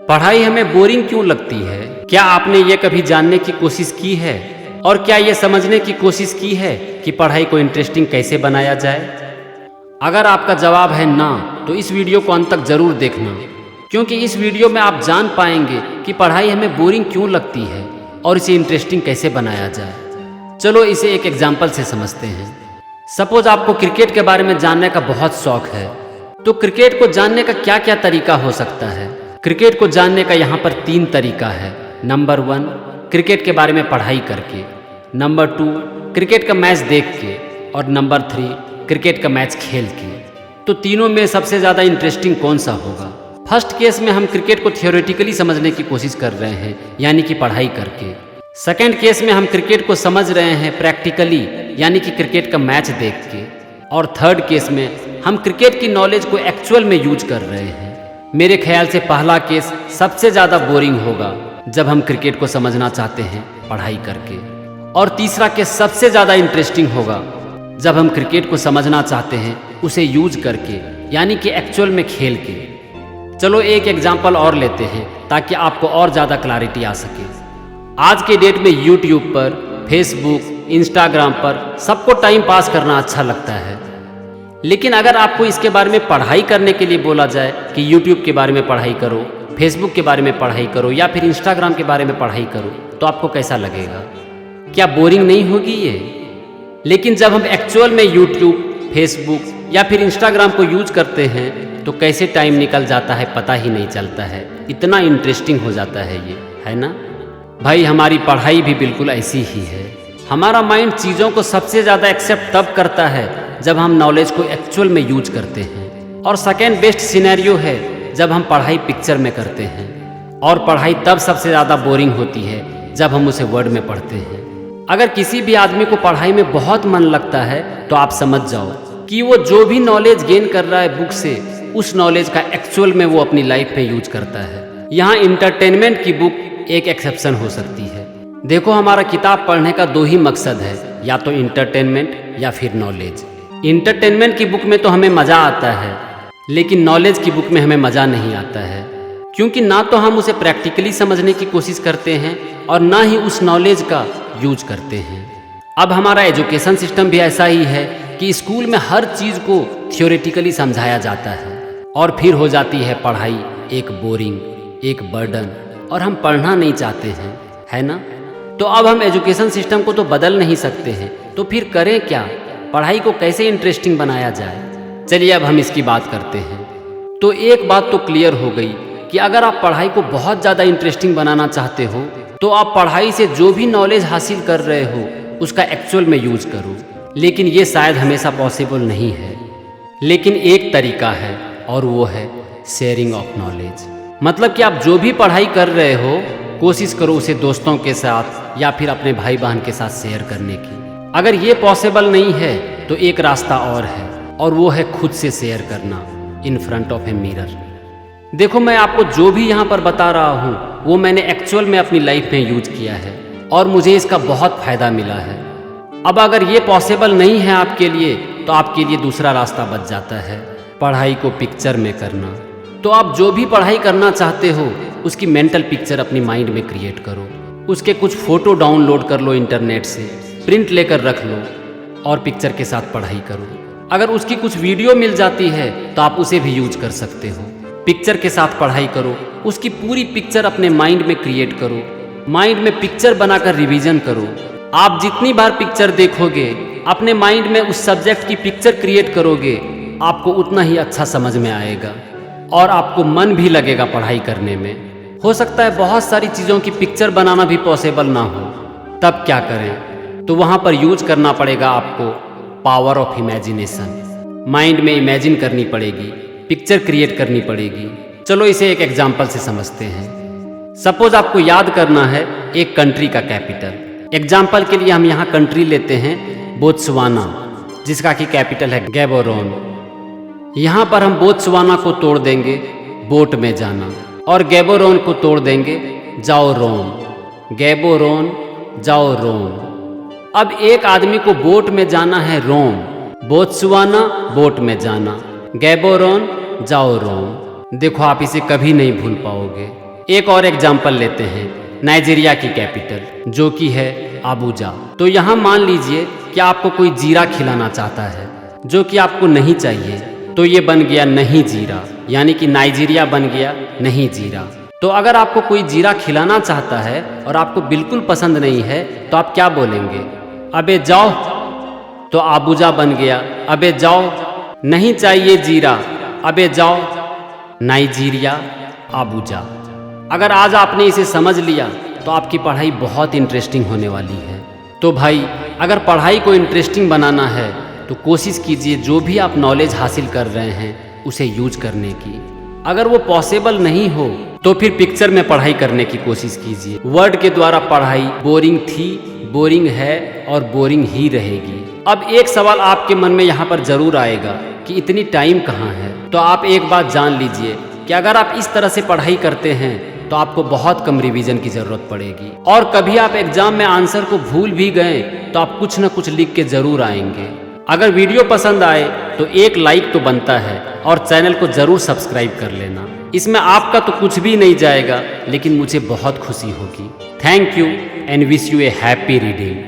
पढ़ाई हमें बोरिंग क्यों लगती है? क्या आपने ये कभी जानने की कोशिश की है? और क्या ये समझने की कोशिश की है कि पढ़ाई को इंटरेस्टिंग कैसे बनाया जाए? अगर आपका जवाब है ना, तो इस वीडियो को अंत तक जरूर देखना, क्योंकि इस वीडियो में आप जान पाएंगे कि पढ़ाई हमें बोरिंग क्यों लगती है और इसे इंटरेस्टिंग कैसे बनाया जाए। चलो इसे एक एग्जाम्पल से समझते हैं। सपोज आपको क्रिकेट के बारे में जानने का बहुत शौक है, तो क्रिकेट को जानने का क्या क्या तरीका हो सकता है? क्रिकेट को जानने का यहाँ पर 3 तरीका है। नंबर 1, क्रिकेट के बारे में पढ़ाई करके। नंबर 2, क्रिकेट का मैच देख के। और नंबर 3, क्रिकेट का मैच खेल के। तो तीनों में सबसे ज़्यादा इंटरेस्टिंग कौन सा होगा? फर्स्ट केस में हम क्रिकेट को थियोरेटिकली समझने की कोशिश कर रहे हैं, यानी कि पढ़ाई करके। सेकेंड केस में हम क्रिकेट को समझ रहे हैं प्रैक्टिकली, यानी कि क्रिकेट का मैच देख के। और थर्ड केस में हम क्रिकेट की नॉलेज को एक्चुअल में यूज कर रहे हैं। मेरे ख्याल से पहला केस सबसे ज़्यादा बोरिंग होगा, जब हम क्रिकेट को समझना चाहते हैं पढ़ाई करके। और तीसरा केस सबसे ज़्यादा इंटरेस्टिंग होगा, जब हम क्रिकेट को समझना चाहते हैं उसे यूज करके, यानी कि एक्चुअल में खेल के। चलो एक एग्जाम्पल और लेते हैं, ताकि आपको और ज़्यादा क्लैरिटी आ सके। आज के डेट में यूट्यूब पर, फेसबुक, इंस्टाग्राम पर सबको टाइम पास करना अच्छा लगता है। लेकिन अगर आपको इसके बारे में पढ़ाई करने के लिए बोला जाए कि यूट्यूब के बारे में पढ़ाई करो, फेसबुक के बारे में पढ़ाई करो, या फिर इंस्टाग्राम के बारे में पढ़ाई करो, तो आपको कैसा लगेगा? क्या बोरिंग नहीं होगी ये? लेकिन जब हम एक्चुअल में यूट्यूब, फेसबुक या फिर इंस्टाग्राम को यूज करते हैं, तो कैसे टाइम निकल जाता है पता ही नहीं चलता है। इतना इंटरेस्टिंग हो जाता है ये, है ना? भाई हमारी पढ़ाई भी बिल्कुल ऐसी ही है। हमारा माइंड चीज़ों को सबसे ज़्यादा एक्सेप्ट तब करता है जब हम नॉलेज को एक्चुअल में यूज करते हैं। और सेकेंड बेस्ट सिनेरियो है जब हम पढ़ाई पिक्चर में करते हैं। और पढ़ाई तब सबसे ज़्यादा बोरिंग होती है जब हम उसे वर्ड में पढ़ते हैं। अगर किसी भी आदमी को पढ़ाई में बहुत मन लगता है, तो आप समझ जाओ कि वो जो भी नॉलेज गेन कर रहा है बुक से, उस नॉलेज का एक्चुअल में वो अपनी लाइफ में यूज करता है। यहाँ इंटरटेनमेंट की बुक एक एक्सेप्शन हो सकती है। देखो, हमारा किताब पढ़ने का 2 ही मकसद है, या तो इंटरटेनमेंट या फिर नॉलेज। इंटरटेनमेंट की बुक में तो हमें मज़ा आता है, लेकिन नॉलेज की बुक में हमें मज़ा नहीं आता है, क्योंकि ना तो हम उसे प्रैक्टिकली समझने की कोशिश करते हैं और ना ही उस नॉलेज का यूज करते हैं। अब हमारा एजुकेशन सिस्टम भी ऐसा ही है कि स्कूल में हर चीज़ को थियोरेटिकली समझाया जाता है, और फिर हो जाती है पढ़ाई एक बोरिंग, एक बर्डन, और हम पढ़ना नहीं चाहते हैं, है ना? तो अब हम एजुकेशन सिस्टम को तो बदल नहीं सकते हैं, तो फिर करें क्या? पढ़ाई को कैसे इंटरेस्टिंग बनाया जाए? चलिए अब हम इसकी बात करते हैं। तो एक बात तो क्लियर हो गई कि अगर आप पढ़ाई को बहुत ज़्यादा इंटरेस्टिंग बनाना चाहते हो, तो आप पढ़ाई से जो भी नॉलेज हासिल कर रहे हो उसका एक्चुअल में यूज करो। लेकिन ये शायद हमेशा पॉसिबल नहीं है। लेकिन एक तरीका है, और वो है शेयरिंग ऑफ नॉलेज। मतलब कि आप जो भी पढ़ाई कर रहे हो, कोशिश करो उसे दोस्तों के साथ या फिर अपने भाई बहन के साथ शेयर करने की। अगर ये पॉसिबल नहीं है, तो एक रास्ता और है, और वो है खुद से शेयर करना in front of a mirror. देखो, मैं आपको जो भी यहाँ पर बता रहा हूँ, वो मैंने एक्चुअल में अपनी लाइफ में यूज किया है, और मुझे इसका बहुत फ़ायदा मिला है। अब अगर ये पॉसिबल नहीं है आपके लिए, तो आपके लिए दूसरा रास्ता बच जाता है, पढ़ाई को पिक्चर में करना। तो आप जो भी पढ़ाई करना चाहते हो, उसकी मेंटल पिक्चर अपनी माइंड में क्रिएट करो। उसके कुछ फ़ोटो डाउनलोड कर लो इंटरनेट से, प्रिंट लेकर रख लो, और पिक्चर के साथ पढ़ाई करो। अगर उसकी कुछ वीडियो मिल जाती है, तो आप उसे भी यूज कर सकते हो। पिक्चर के साथ पढ़ाई करो, उसकी पूरी पिक्चर अपने माइंड में क्रिएट करो, माइंड में पिक्चर बनाकर रिवीजन करो। आप जितनी बार पिक्चर देखोगे, अपने माइंड में उस सब्जेक्ट की पिक्चर क्रिएट करोगे, आपको उतना ही अच्छा समझ में आएगा, और आपको मन भी लगेगा पढ़ाई करने में। हो सकता है बहुत सारी चीज़ों की पिक्चर बनाना भी पॉसिबल ना हो, तब क्या करें? तो वहाँ पर यूज करना पड़ेगा आपको पावर ऑफ इमेजिनेशन। माइंड में इमेजिन करनी पड़ेगी, पिक्चर क्रिएट करनी पड़ेगी। चलो इसे एक एग्जाम्पल से समझते हैं। सपोज आपको याद करना है एक कंट्री का कैपिटल। एग्जाम्पल के लिए हम यहाँ कंट्री लेते हैं बोत्सवाना, जिसका कि कैपिटल है गैबोरोन। यहाँ पर हम बोत्सवाना को तोड़ देंगे बोट में जाना, और गैबोरोन को तोड़ देंगे जाओ रोम। गैबोरोन जाओ रोम। अब एक आदमी को बोट में जाना है रोम, बोत्सवाना बोट में जाना, गैबोरोन जाओ रोम। देखो, आप इसे कभी नहीं भूल पाओगे। एक और एग्जाम्पल लेते हैं, नाइजीरिया की कैपिटल जो कि है अबुजा। तो यहाँ मान लीजिए कि आपको कोई जीरा खिलाना चाहता है जो कि आपको नहीं चाहिए, तो ये बन गया नहीं जीरा, यानी कि नाइजीरिया बन गया नहीं जीरा। तो अगर आपको कोई जीरा खिलाना चाहता है और आपको बिल्कुल पसंद नहीं है तो आप क्या बोलेंगे? अबे जाओ। तो अबुजा बन गया अबे जाओ, नहीं चाहिए जीरा, अबे जाओ, नाइजीरिया, अबुजा। अगर आज आपने इसे समझ लिया तो आपकी पढ़ाई बहुत इंटरेस्टिंग होने वाली है। तो भाई, अगर पढ़ाई को इंटरेस्टिंग बनाना है तो कोशिश कीजिए जो भी आप नॉलेज हासिल कर रहे हैं उसे यूज करने की। अगर वो पॉसिबल नहीं हो तो फिर पिक्चर में पढ़ाई करने की कोशिश कीजिए। वर्ड के द्वारा पढ़ाई बोरिंग थी, बोरिंग है और बोरिंग ही रहेगी। अब एक सवाल आपके मन में यहाँ पर जरूर आएगा कि इतनी टाइम कहाँ है। तो आप एक बात जान लीजिए कि अगर आप इस तरह से पढ़ाई करते हैं तो आपको बहुत कम रिवीजन की जरूरत पड़ेगी, और कभी आप एग्जाम में आंसर को भूल भी गए तो आप कुछ न कुछ लिख के जरूर आएंगे। अगर वीडियो पसंद आए तो एक लाइक तो बनता है और चैनल को जरूर सब्सक्राइब कर लेना। इसमें आपका तो कुछ भी नहीं जाएगा, लेकिन मुझे बहुत खुशी होगी। Thank you and wish U A happy reading.